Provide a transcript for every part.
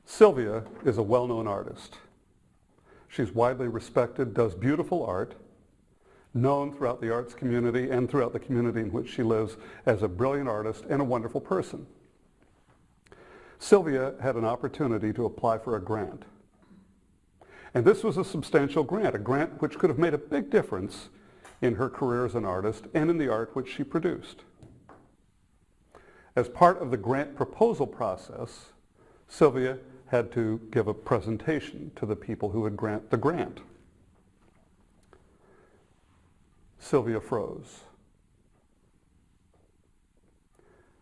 Sylvia is a well-known artist. She's widely respected, does beautiful art, known throughout the arts community and throughout the community in which she lives as a brilliant artist and a wonderful person. Sylvia had an opportunity to apply for a grant. And this was a substantial grant, a grant which could have made a big difference in her career as an artist and in the art which she produced. As part of the grant proposal process, Sylvia had to give a presentation to the people who would grant the grant. Sylvia froze.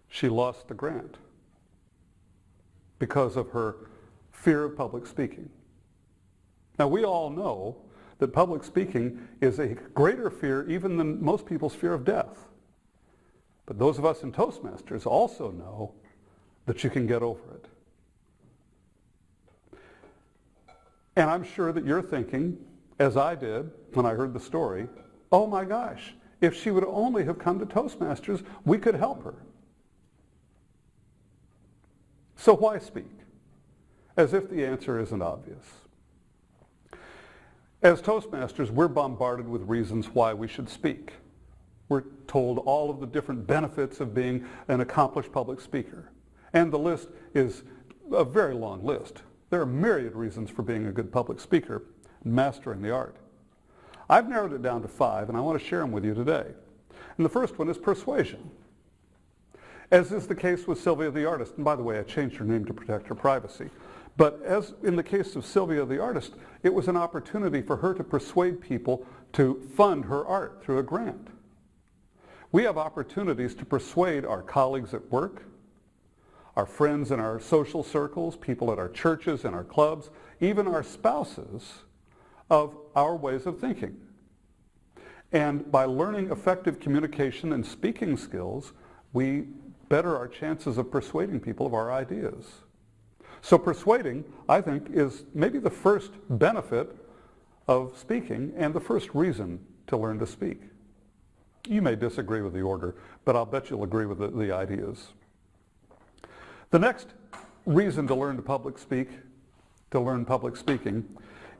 She lost the grant because of her fear of public speaking. Now, we all know that public speaking is a greater fear even than most people's fear of death. But those of us in Toastmasters also know that you can get over it. And I'm sure that you're thinking, as I did when I heard the story, oh my gosh, if she would only have come to Toastmasters, we could help her. So why speak? As if the answer isn't obvious. As Toastmasters, we're bombarded with reasons why we should speak. We're told all of the different benefits of being an accomplished public speaker. And the list is a very long list. There are myriad reasons for being a good public speaker and mastering the art. I've narrowed it down to 5, and I want to share them with you today. And the first one is persuasion. As is the case with Sylvia the artist, and by the way, I changed her name to protect her privacy. But as in the case of Sylvia the artist, it was an opportunity for her to persuade people to fund her art through a grant. We have opportunities to persuade our colleagues at work, our friends in our social circles, people at our churches and our clubs, even our spouses, of our ways of thinking. And by learning effective communication and speaking skills, we better our chances of persuading people of our ideas. So persuading, I think, is maybe the first benefit of speaking and the first reason to learn to speak. You may disagree with the order, but I'll bet you'll agree with the ideas. The next reason to learn public speaking,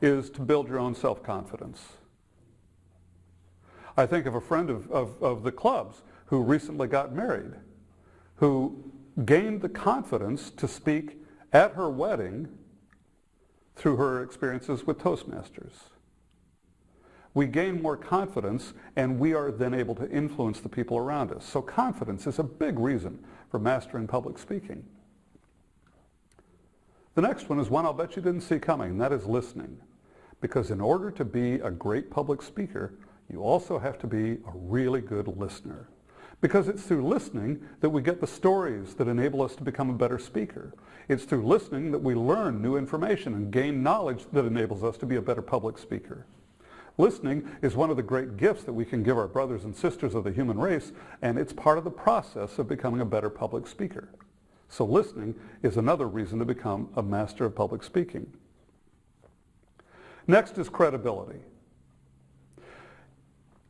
is to build your own self-confidence. I think of a friend of the club's who recently got married, who gained the confidence to speak at her wedding through her experiences with Toastmasters. We gain more confidence, and we are then able to influence the people around us. So confidence is a big reason for mastering public speaking. The next one is one I'll bet you didn't see coming, and that is listening. Because in order to be a great public speaker, you also have to be a really good listener. Because it's through listening that we get the stories that enable us to become a better speaker. It's through listening that we learn new information and gain knowledge that enables us to be a better public speaker. Listening is one of the great gifts that we can give our brothers and sisters of the human race, and it's part of the process of becoming a better public speaker. So listening is another reason to become a master of public speaking. Next is credibility.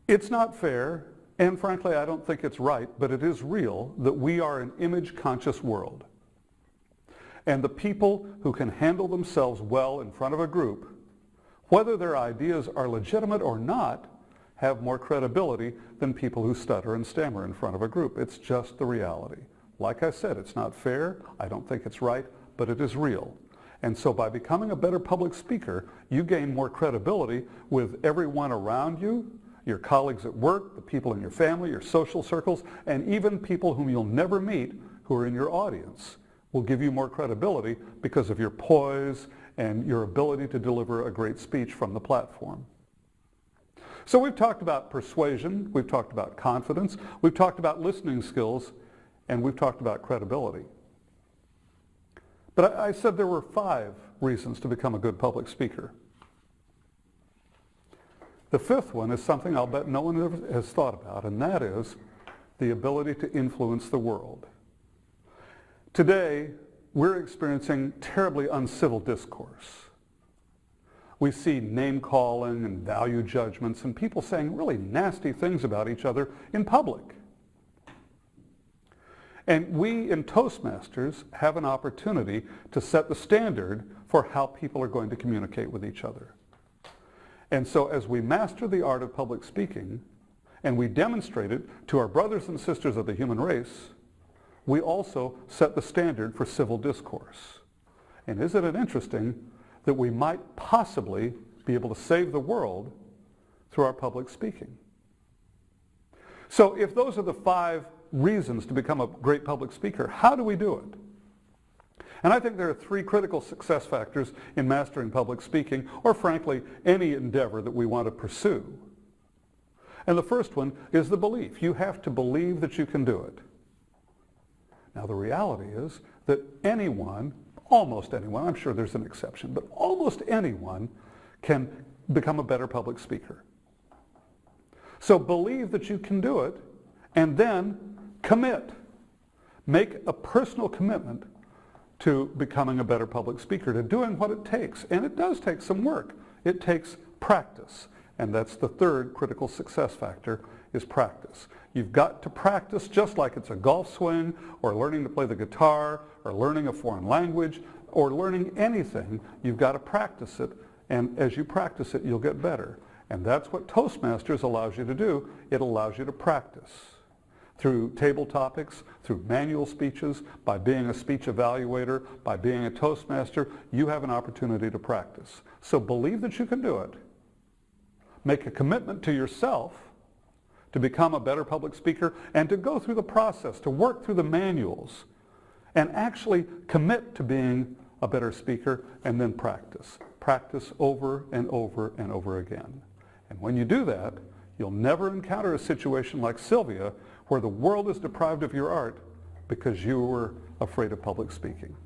It's not fair, and frankly I don't think it's right, but it is real that we are an image-conscious world. And the people who can handle themselves well in front of a group, whether their ideas are legitimate or not, have more credibility than people who stutter and stammer in front of a group. It's just the reality. Like I said, it's not fair, I don't think it's right, but it is real. And so by becoming a better public speaker, you gain more credibility with everyone around you, your colleagues at work, the people in your family, your social circles, and even people whom you'll never meet who are in your audience will give you more credibility because of your poise and your ability to deliver a great speech from the platform. So we've talked about persuasion, we've talked about confidence, we've talked about listening skills, and we've talked about credibility. But I said there were 5 reasons to become a good public speaker. The 5th one is something I'll bet no one ever has thought about, and that is the ability to influence the world. Today, we're experiencing terribly uncivil discourse. We see name-calling and value judgments and people saying really nasty things about each other in public. And we in Toastmasters have an opportunity to set the standard for how people are going to communicate with each other. And so as we master the art of public speaking, and we demonstrate it to our brothers and sisters of the human race, we also set the standard for civil discourse. And isn't it interesting that we might possibly be able to save the world through our public speaking? So if those are the 5 reasons to become a great public speaker, how do we do it? And I think there are 3 critical success factors in mastering public speaking, or frankly, any endeavor that we want to pursue. And the first one is the belief. You have to believe that you can do it. Now the reality is that anyone, almost anyone, I'm sure there's an exception, but almost anyone can become a better public speaker. So believe that you can do it, and then commit. Make a personal commitment to becoming a better public speaker, to doing what it takes. And it does take some work. It takes practice. And that's the 3rd critical success factor, is practice. You've got to practice just like it's a golf swing, or learning to play the guitar, or learning a foreign language, or learning anything. You've got to practice it, and as you practice it, you'll get better. And that's what Toastmasters allows you to do. It allows you to practice. Through table topics, through manual speeches, by being a speech evaluator, by being a Toastmaster, you have an opportunity to practice. So believe that you can do it. Make a commitment to yourself to become a better public speaker, and to go through the process, to work through the manuals, and actually commit to being a better speaker, and then practice. Practice over and over and over again. And when you do that, you'll never encounter a situation like Sylvia, where the world is deprived of your art because you were afraid of public speaking.